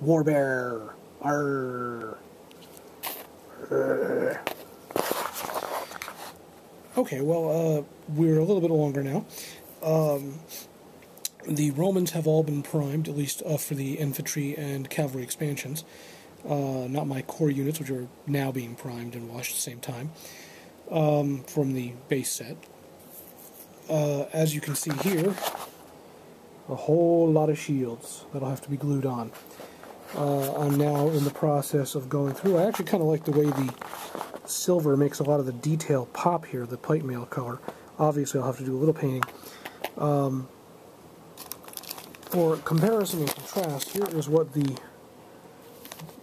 Warbear. Arr. Okay, well, we're a little bit longer now. The Romans have all been primed, at least for the infantry and cavalry expansions. Not my core units, which are now being primed and washed at the same time, from the base set. As you can see here, a whole lot of shields that'll have to be glued on. I'm now in the process of going through. I actually kind of like the way the silver makes a lot of the detail pop here, the plate mail color. Obviously I'll have to do a little painting. For comparison and contrast, here is what the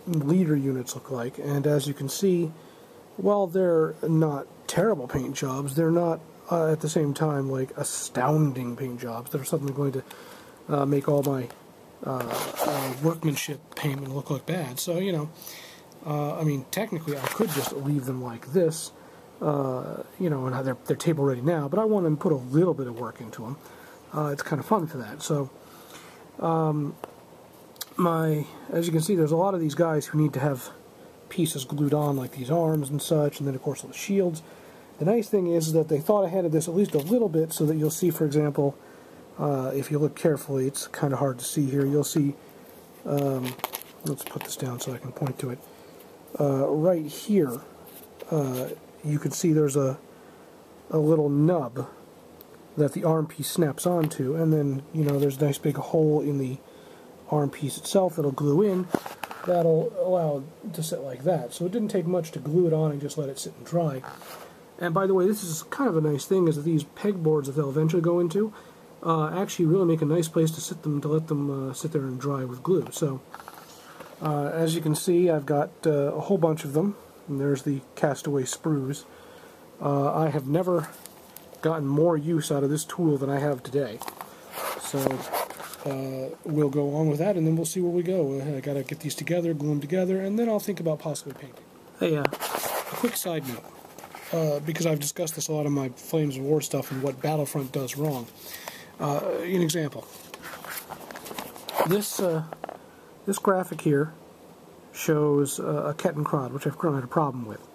leader units look like, and as you can see, while they're not terrible paint jobs, they're not at the same time like astounding paint jobs. They're suddenly going to make all my workmanship paintment look like bad. So, you know, I mean, technically I could just leave them like this, you know, and they're table ready now, but I want to put a little bit of work into them. It's kind of fun for that. So, as you can see, there's a lot of these guys who need to have pieces glued on, like these arms and such, and then of course the shields. The nice thing is that they thought ahead of this at least a little bit, so that you'll see, for example, if you look carefully, it's kind of hard to see here, you'll see, let's put this down so I can point to it, right here, you can see there's a little nub that the arm piece snaps onto, and then, you know, there's a nice big hole in the arm piece itself that'll glue in. That'll allow it to sit like that. So it didn't take much to glue it on and just let it sit and dry. And by the way, this is kind of a nice thing, is that these pegboards that they'll eventually go into actually really make a nice place to sit them, to let them sit there and dry with glue. So as you can see, I've got a whole bunch of them, and there's the castaway sprues. I have never gotten more use out of this tool than I have today. So we'll go on with that, and then we'll see where we go. I gotta get these together, glue them together, and then I'll think about possibly painting. Hey, a quick side note, because I've discussed this a lot in my Flames of War stuff and what Battlefront does wrong. An example. This graphic here shows a Kettenkrad, which I've currently had a problem with.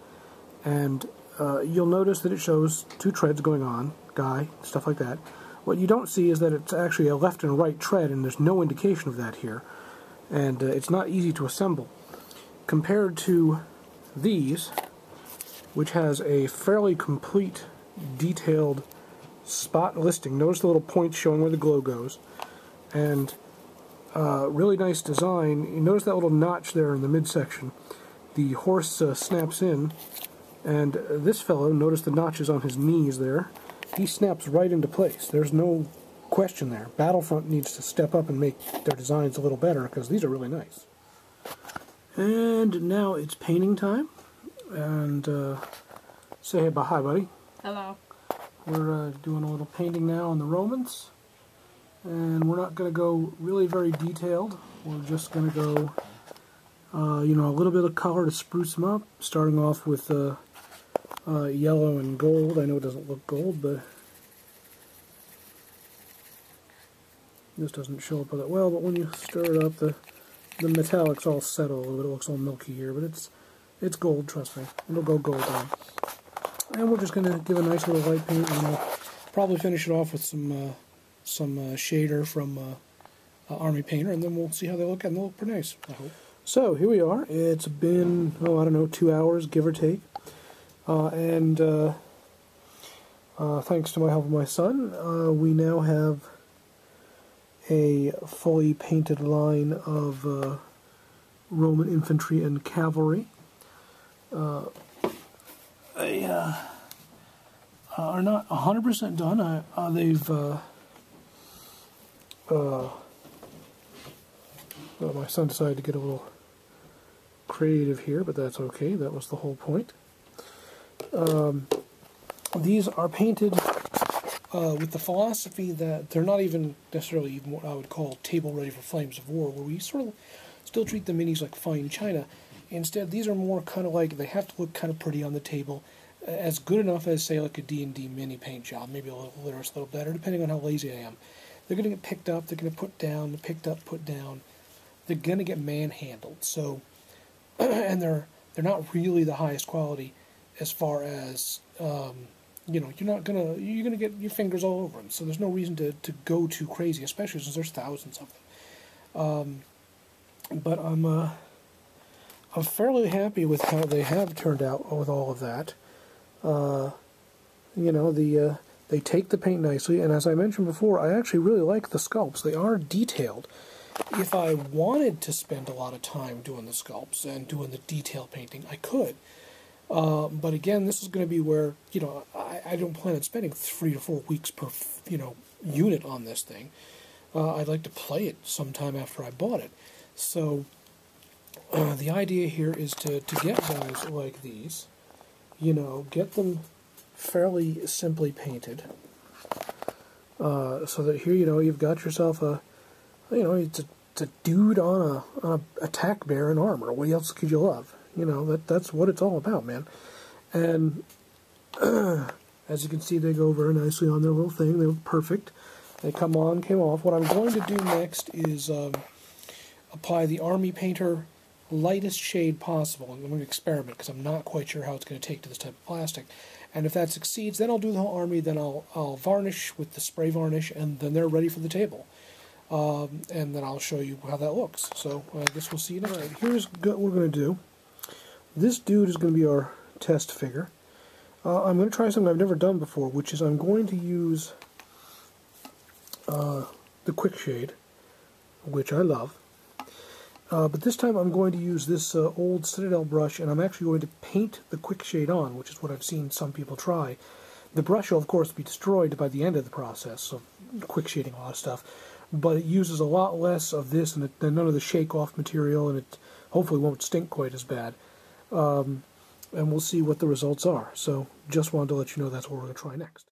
And you'll notice that it shows two treads going on, guy, stuff like that. What you don't see is that it's actually a left and right tread, and there's no indication of that here. And it's not easy to assemble. Compared to these, which has a fairly complete, detailed spot listing. Notice the little points showing where the glow goes. And really nice design. You notice that little notch there in the midsection. The horse snaps in. And this fellow, notice the notches on his knees there. He snaps right into place. There's no question there. Battlefront needs to step up and make their designs a little better, because these are really nice. And now it's painting time. And say hey, hi, buddy. Hello. We're doing a little painting now on the Romans. And we're not going to go really very detailed. We're just going to go, you know, a little bit of color to spruce them up, starting off with yellow and gold. I know it doesn't look gold, but this doesn't show up that well. But when you stir it up, the metallics all settle a little bit. It looks all milky here, but it's gold. Trust me, it'll go gold on. And we're just going to give a nice little light paint, and we'll probably finish it off with some shader from Army Painter, and then we'll see how they look, and they'll look pretty nice, I hope. So here we are. It's been, I don't know, 2 hours, give or take. And thanks to my help of my son, we now have a fully painted line of Roman infantry and cavalry. They are not 100% done. They've well, my son decided to get a little creative here, but that's okay. That was the whole point. These are painted with the philosophy that they're not even necessarily even what I would call table ready for Flames of War, where we sort of still treat the minis like fine china. Instead, these are more kind of like, they have to look kind of pretty on the table, as good enough as, say, like a D&D mini paint job, maybe a little litter, a little better, depending on how lazy I am. They're going to get picked up, they're going to put down, picked up, put down. they're going to get manhandled. So, and they're not really the highest quality as far as, you know, you're gonna get your fingers all over them. So there's no reason to go too crazy, especially since there's thousands of them. But I'm fairly happy with how they have turned out with all of that. You know, they take the paint nicely, and as I mentioned before, I actually really like the sculpts. They are detailed. If I wanted to spend a lot of time doing the sculpts and doing the detail painting, I could. But again, this is going to be where, you know, I don't plan on spending 3 to 4 weeks per, you know, unit on this thing. I'd like to play it sometime after I bought it. So the idea here is to get guys like these, you know, get them fairly simply painted, so that here, you know, you've got yourself a, you know, it's a dude on a attack bear in armor. What else could you love? You know, that's what it's all about, man. And as you can see, they go very nicely on their little thing. They look perfect. They come on, came off. What I'm going to do next is apply the Army Painter lightest shade possible. I'm going to experiment because I'm not quite sure how it's going to take to this type of plastic. And if that succeeds, then I'll do the whole army. Then I'll varnish with the spray varnish, and then they're ready for the table. And then I'll show you how that looks. So I guess we'll see you next. All right, here's what we're going to do. This dude is going to be our test figure. I'm going to try something I've never done before, which is I'm going to use the quick shade, which I love. But this time I'm going to use this old Citadel brush, and I'm actually going to paint the quick shade on, which is what I've seen some people try. The brush will, of course, be destroyed by the end of the process of quick shading a lot of stuff, but it uses a lot less of this and none of the shake-off material, and it hopefully won't stink quite as bad. And we'll see what the results are. So just wanted to let you know that's what we're going to try next.